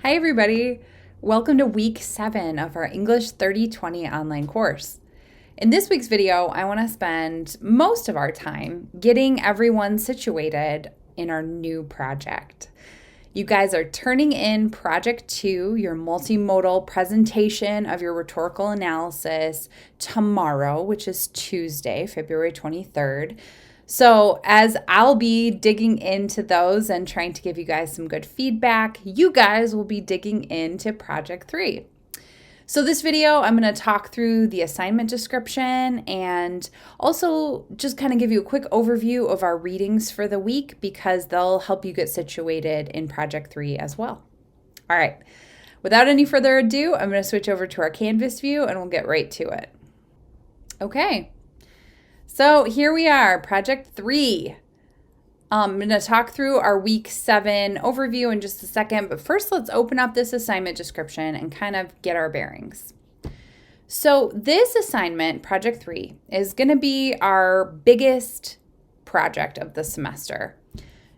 Hi, everybody. Welcome to week 7 of our English 30/20 online course. In this week's video, I want to spend most of our time getting everyone situated in our new project. You guys are turning in Project 2, your multimodal presentation of your rhetorical analysis, tomorrow, which is Tuesday, February 23rd. So, as I'll be digging into those and trying to give you guys some good feedback, you guys will be digging into Project 3. So this video, I'm going to talk through the assignment description and also just kind of give you a quick overview of our readings for the week because they'll help you get situated in Project 3 as well. All right, without any further ado, I'm going to switch over to our Canvas view and we'll get right to it. Okay, so here we are, Project 3. I'm going to talk through our week 7 overview in just a second, but first let's open up this assignment description and kind of get our bearings. So this assignment, Project 3, is going to be our biggest project of the semester.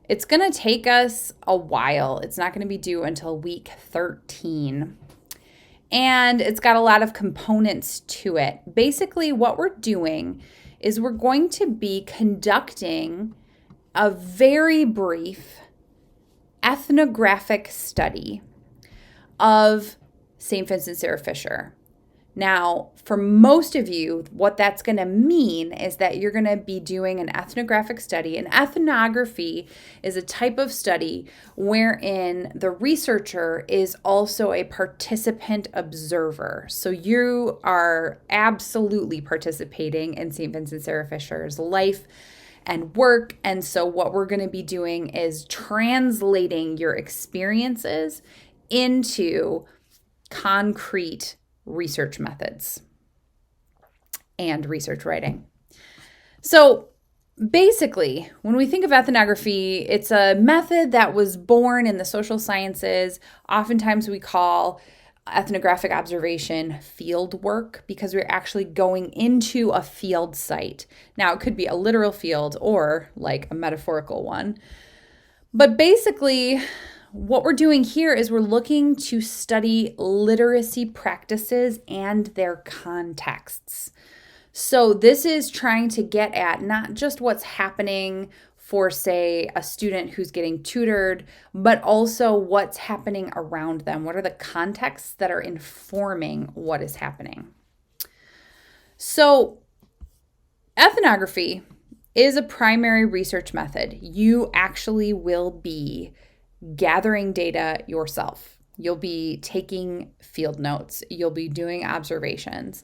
It's going to take us a while. It's not going to be due until week 13. And it's got a lot of components to it. Basically, what we're doing is we're going to be conducting a very brief ethnographic study of St. Vincent Sarah Fisher. Now, for most of you, what that's going to mean is that you're going to be doing an ethnographic study. An ethnography is a type of study wherein the researcher is also a participant observer. So you are absolutely participating in St. Vincent Sarah Fisher's life and work. And so what we're going to be doing is translating your experiences into concrete research methods and research writing. So basically, when we think of ethnography, it's a method that was born in the social sciences. Oftentimes we call ethnographic observation field work because we're actually going into a field site. Now, it could be a literal field or like a metaphorical one. But basically, what we're doing here is we're looking to study literacy practices and their contexts. So this is trying to get at not just what's happening for, say, a student who's getting tutored, but also what's happening around them. What are the contexts that are informing what is happening? So ethnography is a primary research method. You actually will be gathering data yourself. You'll be taking field notes. You'll be doing observations.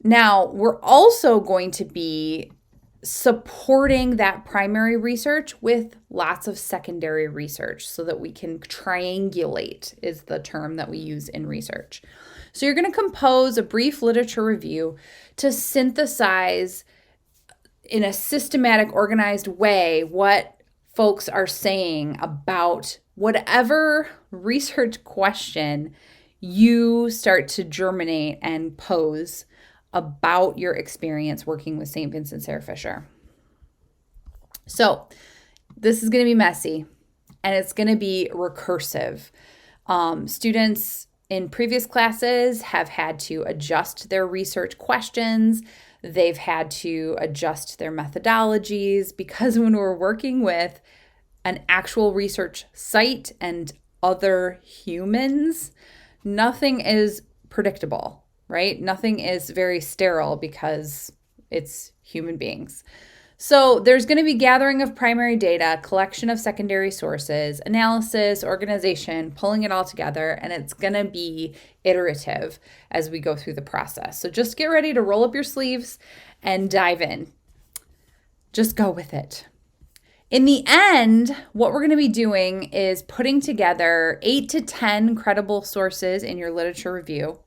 Now, we're also going to be supporting that primary research with lots of secondary research so that we can triangulate is the term that we use in research. So you're going to compose a brief literature review to synthesize in a systematic, organized way what folks are saying about whatever research question you start to germinate and pose about your experience working with St. Vincent Sarah Fisher. So this is going to be messy and it's going to be recursive. Students in previous classes have had to adjust their research questions. They've had to adjust their methodologies because when we're working with an actual research site and other humans, nothing is predictable, right? Nothing is very sterile because it's human beings. So there's going to be gathering of primary data, collection of secondary sources, analysis, organization, pulling it all together, and it's going to be iterative as we go through the process. So just get ready to roll up your sleeves and dive in. Just go with it. In the end, what we're going to be doing is putting together 8 to 10 credible sources in your literature review,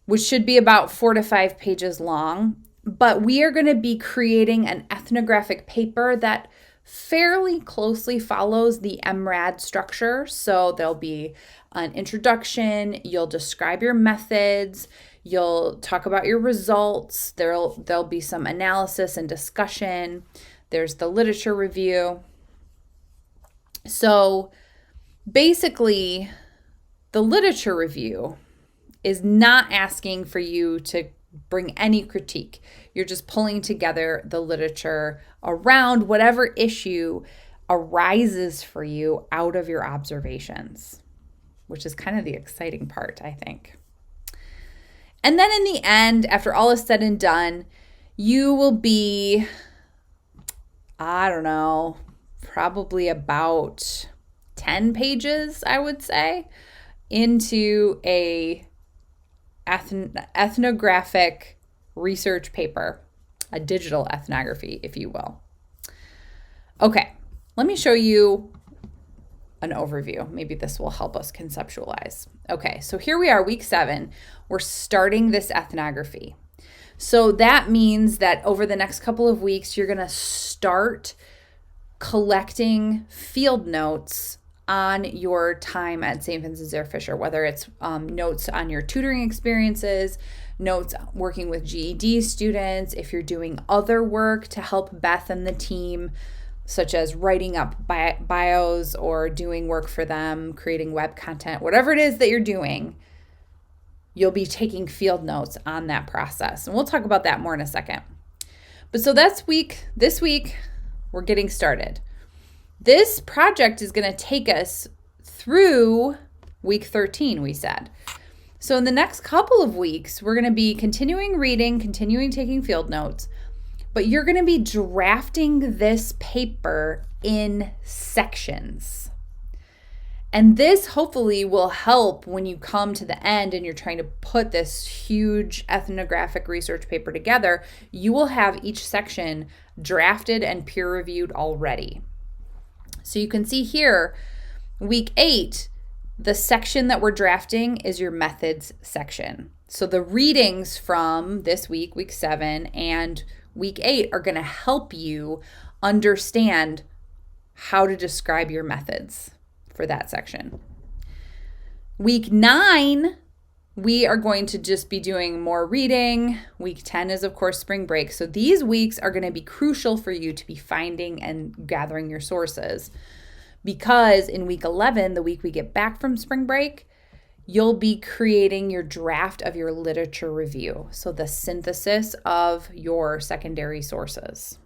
which should be about 4 to 5 pages long. But we are going to be creating an ethnographic paper that fairly closely follows the MRAD structure. So there'll be an introduction, you'll describe your methods, you'll talk about your results, there'll be some analysis and discussion, there's the literature review. So basically, the literature review is not asking for you to bring any critique. You're just pulling together the literature around whatever issue arises for you out of your observations, which is kind of the exciting part, I think. And then in the end, after all is said and done, you will be, I don't know, probably about 10 pages, I would say, into a ethnographic research paper, a digital ethnography, if you will. Okay, let me show you an overview. Maybe this will help us conceptualize. Okay, so here we are, week 7. We're starting this ethnography. So that means that over the next couple of weeks, you're going to start collecting field notes on your time at St. Vincent Xer Fisher, whether it's notes on your tutoring experiences, notes working with GED students, if you're doing other work to help Beth and the team, such as writing up bios or doing work for them, creating web content, whatever it is that you're doing, you'll be taking field notes on that process. And we'll talk about that more in a second. But so that's this week, we're getting started. This project is going to take us through week 13, we said. So in the next couple of weeks, we're going to be continuing reading, continuing taking field notes, but you're going to be drafting this paper in sections. And this hopefully will help when you come to the end and you're trying to put this huge ethnographic research paper together. You will have each section drafted and peer-reviewed already. So you can see here, week 8, the section that we're drafting is your methods section. So the readings from this week, week 7, and week 8 are going to help you understand how to describe your methods for that section. Week 9, we are going to just be doing more reading. Week 10 is, of course, spring break. So these weeks are going to be crucial for you to be finding and gathering your sources, because in week 11, the week we get back from spring break, you'll be creating your draft of your literature review. So the synthesis of your secondary sources.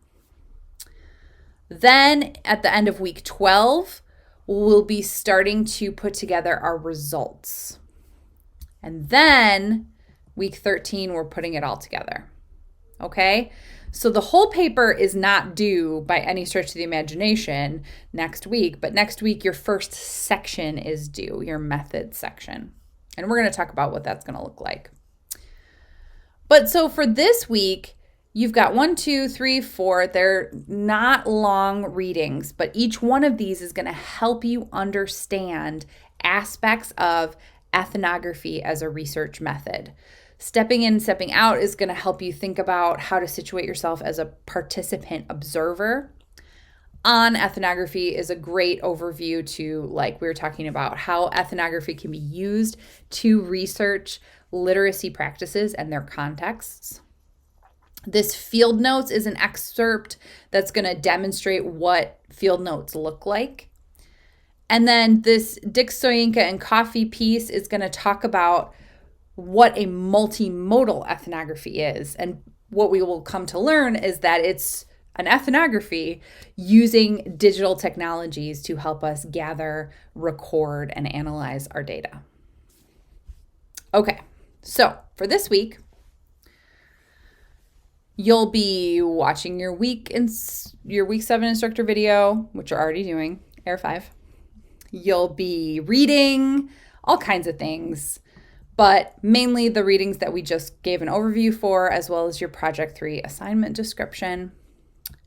Then at the end of week 12, we'll be starting to put together our results. And then week 13, we're putting it all together. Okay? So the whole paper is not due by any stretch of the imagination next week, but next week your first section is due, your methods section. And we're going to talk about what that's going to look like. But so for this week, you've got 1, 2, 3, 4. They're not long readings, but each one of these is going to help you understand aspects of ethnography as a research method. Stepping in, stepping out is going to help you think about how to situate yourself as a participant observer. On ethnography is a great overview to, like we were talking about, how ethnography can be used to research literacy practices and their contexts. This field notes is an excerpt that's going to demonstrate what field notes look like. And then this Dick Soyinka and Coffee piece is going to talk about what a multimodal ethnography is. And what we will come to learn is that it's an ethnography using digital technologies to help us gather, record, and analyze our data. Okay, so for this week, you'll be watching your week 7 instructor video, which you're already doing, Air 5. You'll be reading all kinds of things, but mainly the readings that we just gave an overview for, as well as your Project 3 assignment description.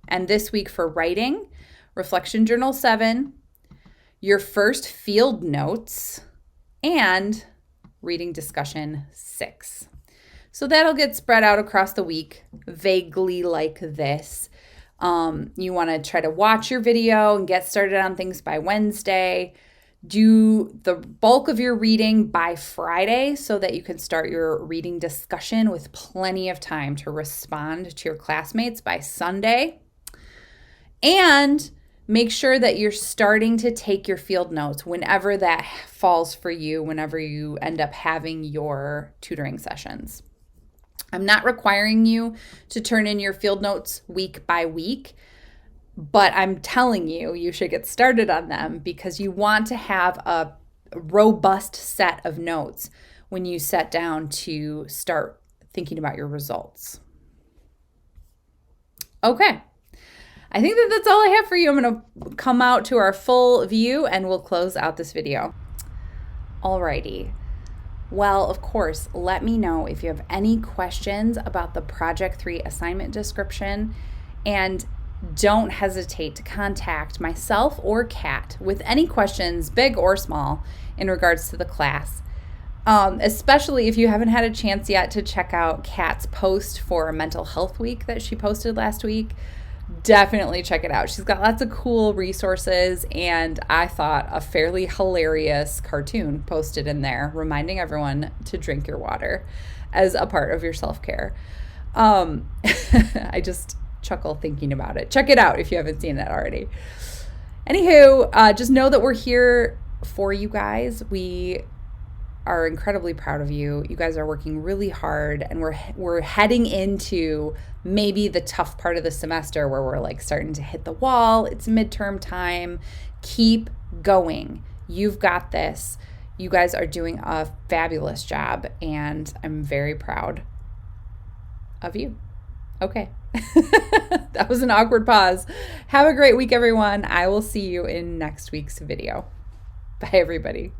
And this week for writing, Reflection Journal 7, your first field notes, and reading discussion 6. So that'll get spread out across the week, vaguely like this. You want to try to watch your video and get started on things by Wednesday. Do the bulk of your reading by Friday so that you can start your reading discussion with plenty of time to respond to your classmates by Sunday. And Make sure that you're starting to take your field notes whenever that falls for you, whenever you end up having your tutoring sessions. I'm not requiring you to turn in your field notes week by week, but I'm telling you, you should get started on them because you want to have a robust set of notes when you sit down to start thinking about your results. Okay. I think that that's all I have for you. I'm going to come out to our full view and we'll close out this video. Alrighty. Well, of course, let me know if you have any questions about the Project 3 assignment description, and don't hesitate to contact myself or Kat with any questions, big or small, in regards to the class. Especially if you haven't had a chance yet to check out Kat's post for Mental Health Week that she posted last week. Definitely check it out. She's got lots of cool resources, and I thought a fairly hilarious cartoon posted in there reminding everyone to drink your water as a part of your self-care. I just chuckle thinking about it. Check it out if you haven't seen it already. Anywho, just know that we're here for you guys. We are incredibly proud of you. You guys are working really hard, and we're heading into maybe the tough part of the semester where we're like starting to hit the wall. It's midterm time. Keep going. You've got this. You guys are doing a fabulous job, and I'm very proud of you. Okay. That was an awkward pause. Have a great week, everyone. I will see you in next week's video. Bye, everybody.